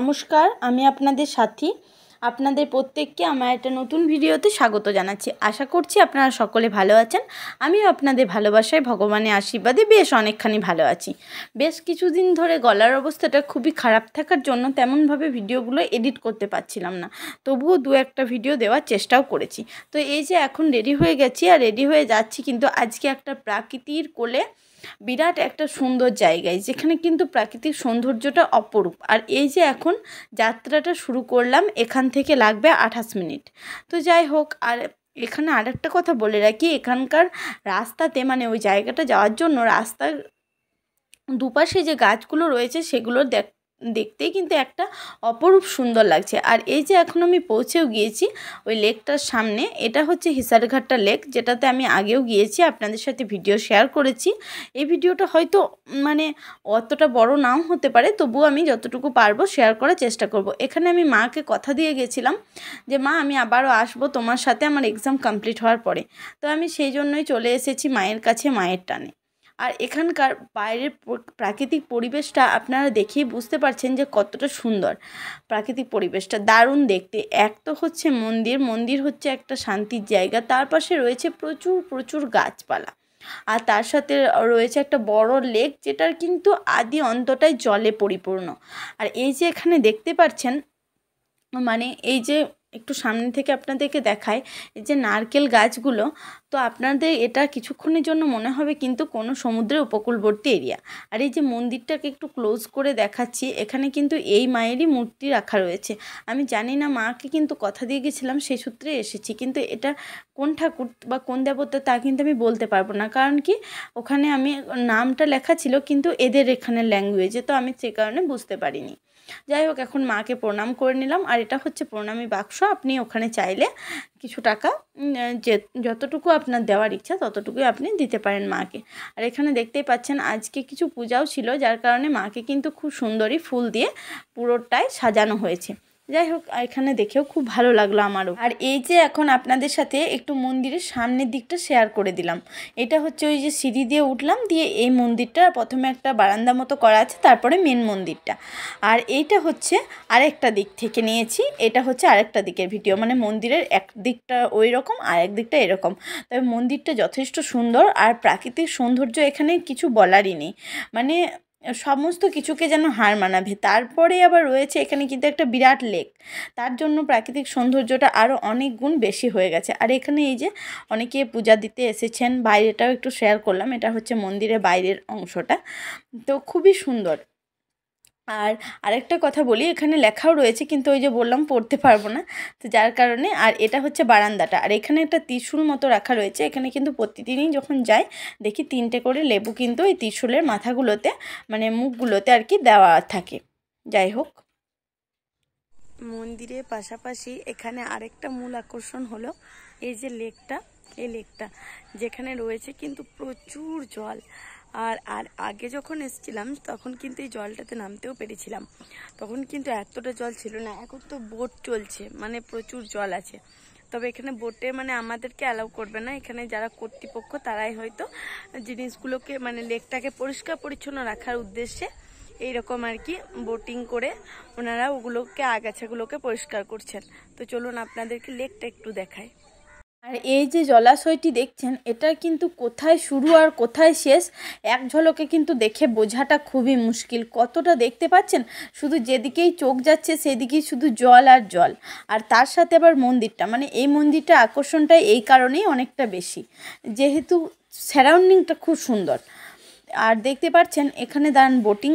নমস্কার, আমি আপনাদের সাথী। আপনাদের প্রত্যেককে আমার একটা নতুন ভিডিওতে স্বাগত জানাচ্ছি। আশা করছি আপনারা সকলে ভালো আছেন। আমিও আপনাদের ভালোবাসায় ভগবানের আশীর্বাদে বেশ অনেকখানি ভালো আছি। বেশ কিছুদিন ধরে গলার অবস্থাটা খুবই খারাপ থাকার জন্য তেমনভাবে ভিডিওগুলো এডিট করতে পারছিলাম না, তবুও দু একটা ভিডিও দেওয়ার চেষ্টাও করেছি। তো এই যে এখন রেডি হয়ে গেছি আর রেডি হয়ে যাচ্ছি কিন্তু আজকে একটা প্রাকৃতির কোলে বিরাট একটা সুন্দর জায়গায়, যেখানে কিন্তু প্রাকৃতিক সৌন্দর্যটা অপরূপ। আর এই যে এখন যাত্রাটা শুরু করলাম, এখান থেকে লাগবে 28 মিনিট। তো যাই হোক, আর এখানে আরেকটা কথা বলে রাখি, এখানকার রাস্তাতে মানে ওই জায়গাটা যাওয়ার জন্য রাস্তার দুপাশে যে গাছগুলো রয়েছে সেগুলো দেখতেই কিন্তু একটা অপরূপ সুন্দর লাগছে। আর এই যে এখন আমি পৌঁছেও গিয়েছি ওই লেকটার সামনে। এটা হচ্ছে হিসারঘাটটা লেক, যেটাতে আমি আগেও গিয়েছি, আপনাদের সাথে ভিডিও শেয়ার করেছি। এই ভিডিওটা হয়তো মানে অতটা বড় নাও হতে পারে, তবুও আমি যতটুকু পারবো শেয়ার করার চেষ্টা করব। এখানে আমি মাকে কথা দিয়ে গেছিলাম যে মা, আমি আবারও আসবো তোমার সাথে আমার এক্সাম কমপ্লিট হওয়ার পরে। তো আমি সেই জন্যই চলে এসেছি মায়ের কাছে, মায়ের টানে। আর এখানকার বাইরের প্রাকৃতিক পরিবেশটা আপনারা দেখেই বুঝতে পারছেন যে কতটা সুন্দর। প্রাকৃতিক পরিবেশটা দারুণ দেখতে। এক তো হচ্ছে মন্দির হচ্ছে একটা শান্তির জায়গা, তার পাশে রয়েছে প্রচুর প্রচুর গাছপালা, আর তার সাথে রয়েছে একটা বড় লেক, যেটার কিন্তু আদি অন্তটাই জলে পরিপূর্ণ। আর এই যে এখানে দেখতে পাচ্ছেন, মানে এই যে একটু সামনে থেকে আপনাদেরকে দেখায়, এই যে নারকেল গাছগুলো, তো আপনাদের এটা কিছুক্ষণের জন্য মনে হবে কিন্তু কোনো সমুদ্রের উপকূলবর্তী এরিয়া। আর এই যে মন্দিরটাকে একটু ক্লোজ করে দেখাচ্ছি, এখানে কিন্তু এই মায়েরই মূর্তি রাখা রয়েছে। আমি জানি না, মাকে কিন্তু কথা দিয়ে গেছিলাম, সেই সূত্রে এসেছি, কিন্তু এটা কোন ঠাকুর বা কোন দেবতা তা কিন্তু আমি বলতে পারবো না, কারণ কি ওখানে আমি নামটা লেখা ছিল কিন্তু এদের এখানের ল্যাঙ্গুয়েজে, তো আমি সে কারণে বুঝতে পারিনি। যাই হোক, এখন মাকে প্রণাম করে নিলাম। আর এটা হচ্ছে প্রণামী বাক্স, আপনি ওখানে চাইলে কিছু টাকা যে যতটুকু আপনার দেওয়ার ইচ্ছা ততটুকুই আপনি দিতে পারেন মাকে। আর এখানে দেখতেই পাচ্ছেন আজকে কিছু পূজাও ছিল, যার কারণে মাকে কিন্তু খুব সুন্দরী ফুল দিয়ে পুরোটাই সাজানো হয়েছে। যাই হোক, এখানে দেখেও খুব ভালো লাগলো আমারও। আর এই যে এখন আপনাদের সাথে একটু মন্দিরের সামনের দিকটা শেয়ার করে দিলাম। এটা হচ্ছে ওই যে সিঁড়ি দিয়ে উঠলাম, দিয়ে এই মন্দিরটা প্রথমে একটা বারান্দা মতো করা আছে, তারপরে মেন মন্দিরটা। আর এইটা হচ্ছে আরেকটা দিক থেকে নিয়েছি, এটা হচ্ছে আরেকটা দিকের ভিডিও, মানে মন্দিরের এক দিকটা ওই রকম আর এক দিকটা এরকম। তবে মন্দিরটা যথেষ্ট সুন্দর, আর প্রাকৃতিক সৌন্দর্য এখানে কিছু বলারই নেই, মানে সমস্ত কিছুকে যেন হার মানাবে। তারপরে আবার রয়েছে এখানে কিন্তু একটা বিরাট লেক, তার জন্য প্রাকৃতিক সৌন্দর্যটা আরও অনেক গুণ বেশি হয়ে গেছে। আর এখানে এই যে অনেকে পূজা দিতে এসেছেন, বাইরেটাও একটু শেয়ার করলাম, এটা হচ্ছে মন্দিরের বাইরের অংশটা, তো খুবই সুন্দর। আর আরেকটা কথা বলি, এখানে লেখাও রয়েছে কিন্তু ওই যে বললাম পড়তে পারবো না, তো যার কারণে। আর এটা হচ্ছে বারান্দাটা, আর এখানে একটা ত্রিশূল মতো রাখা রয়েছে। এখানে কিন্তু প্রতিদিনই যখন যাই দেখি 3টে করে লেবু কিন্তু এই ত্রিশূলের মাথাগুলোতে মানে মুখগুলোতে আর কি দেওয়া থাকে। যাই হোক, মন্দিরের পাশাপাশি এখানে আরেকটা মূল আকর্ষণ হলো এই যে লেকটা, এই লেকটা যেখানে রয়েছে কিন্তু প্রচুর জল। আর আগে যখন এসেছিলাম তখন কিন্তু এই জলটাতে নামতেও পেরেছিলাম, তখন কিন্তু এতটা জল ছিল না। এখন তো বোট চলছে, মানে প্রচুর জল আছে। তবে এখানে বোটে মানে আমাদেরকে অ্যালাউ করবে না, এখানে যারা কর্তৃপক্ষ তারাই হয়তো জিনিসগুলোকে মানে লেকটাকে পরিষ্কার পরিচ্ছন্ন রাখার উদ্দেশ্যে এইরকম আর কি বোটিং করে ওনারা ওগুলোকে আগাছাগুলোকে পরিষ্কার করছেন। তো চলুন আপনাদেরকে লেকটা একটু দেখায়। আর এই যে জলাশয়টি দেখছেন, এটা কিন্তু কোথায় শুরু আর কোথায় শেষ এক ঝলকে কিন্তু দেখে বোঝাটা খুবই মুশকিল। কতটা দেখতে পাচ্ছেন, শুধু যেদিকেই চোখ যাচ্ছে সেদিকেই শুধু জল আর জল। আর তার সাথে আবার মন্দিরটা, মানে এই মন্দিরটা আকর্ষণটা এই কারণেই অনেকটা বেশি, যেহেতু সারাউন্ডিংটা খুব সুন্দর। আর দেখতে পাচ্ছেন এখানে দাঁড়ান বোটিং,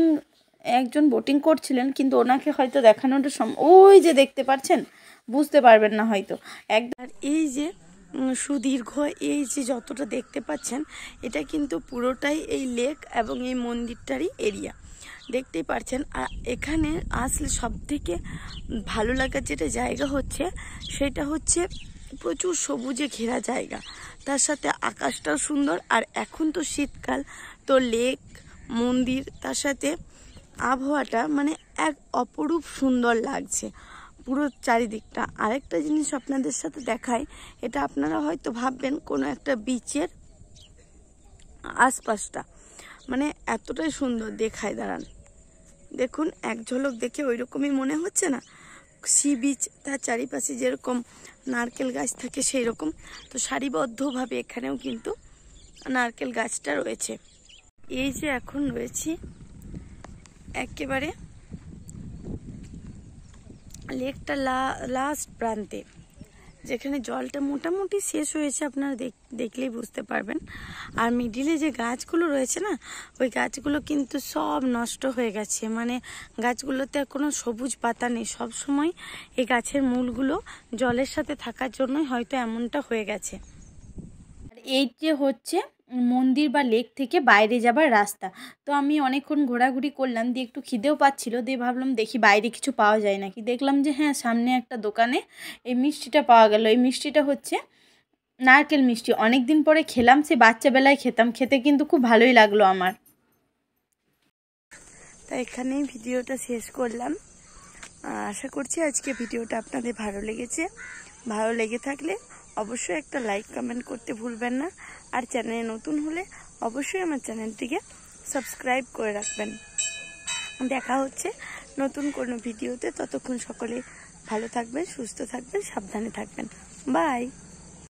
একজন বোটিং করছিলেন, কিন্তু ওনাকে হয়তো দেখানোটা ওই যে দেখতে পাচ্ছেন, বুঝতে পারবেন না হয়তো একবার। এই যে সুদীর্ঘ এই যে যতটা দেখতে পাচ্ছেন, এটা কিন্তু পুরোটাই এই লেক এবং এই মন্দিরটারই এরিয়া, দেখতেই পাচ্ছেন। আর এখানে আসলে সব থেকে ভালো লাগার যেটা জায়গা হচ্ছে, সেটা হচ্ছে প্রচুর সবুজে ঘেরা জায়গা, তার সাথে আকাশটাও সুন্দর। আর এখন তো শীতকাল, তো লেক, মন্দির, তার সাথে আবহাওয়াটা মানে এক অপরূপ সুন্দর লাগছে পুরো চারিদিকটা। আরেকটা জিনিস আপনাদের সাথে দেখায়, এটা আপনারা হয়তো ভাববেন কোনো একটা বিচের আশপাশটা, মানে এতটাই সুন্দর দেখায়। দাঁড়ান দেখুন এক ঝলক দেখে ওই রকমই মনে হচ্ছে না? সি বিচ, তার চারিপাশে যেরকম নারকেল গাছ থাকে সেই রকম। তো সারিবদ্ধভাবে এখানেও কিন্তু নারকেল গাছটা রয়েছে। এই যে এখন রয়েছি একেবারে লেকটা লাস্ট প্রান্তে, যেখানে জলটা মোটামুটি শেষ হয়েছে, আপনারা দেখলেই বুঝতে পারবেন। আর মিডিলে যে গাছগুলো রয়েছে না, ওই গাছগুলো কিন্তু সব নষ্ট হয়ে গেছে, মানে গাছগুলোতে আর কোনো সবুজ পাতা নেই। সব সময় এই গাছের মূলগুলো জলের সাথে থাকার জন্যই হয়তো এমনটা হয়ে গেছে। আর এই যে হচ্ছে মন্দির বা লেক থেকে বাইরে যাবার রাস্তা। তো আমি অনেকক্ষণ ঘোরাঘুরি করলাম, দিয়ে একটু খিদেও পাচ্ছিল, দিয়ে ভাবলাম দেখি বাইরে কিছু পাওয়া যায় নাকি। দেখলাম যে হ্যাঁ, সামনে একটা দোকানে এই মিষ্টিটা পাওয়া গেল। এই মিষ্টিটা হচ্ছে নারকেল মিষ্টি। অনেক দিন পরে খেলাম, সে বাচ্চাবেলায় খেতাম, খেতে কিন্তু খুব ভালোই লাগলো আমার। তাই এখানেই ভিডিওটা শেষ করলাম। আশা করছি আজকে ভিডিওটা আপনাদের ভালো লেগেছে। ভালো লেগে থাকলে অবশ্যই একটা লাইক কমেন্ট করতে ভুলবেন না। আর চ্যানেলে নতুন হলে অবশ্যই আমার চ্যানেলটিকে সাবস্ক্রাইব করে রাখবেন। দেখা হচ্ছে নতুন কোনো ভিডিওতে। ততক্ষণ সকলে ভালো থাকবেন, সুস্থ থাকবেন, সাবধানে থাকবেন। বাই।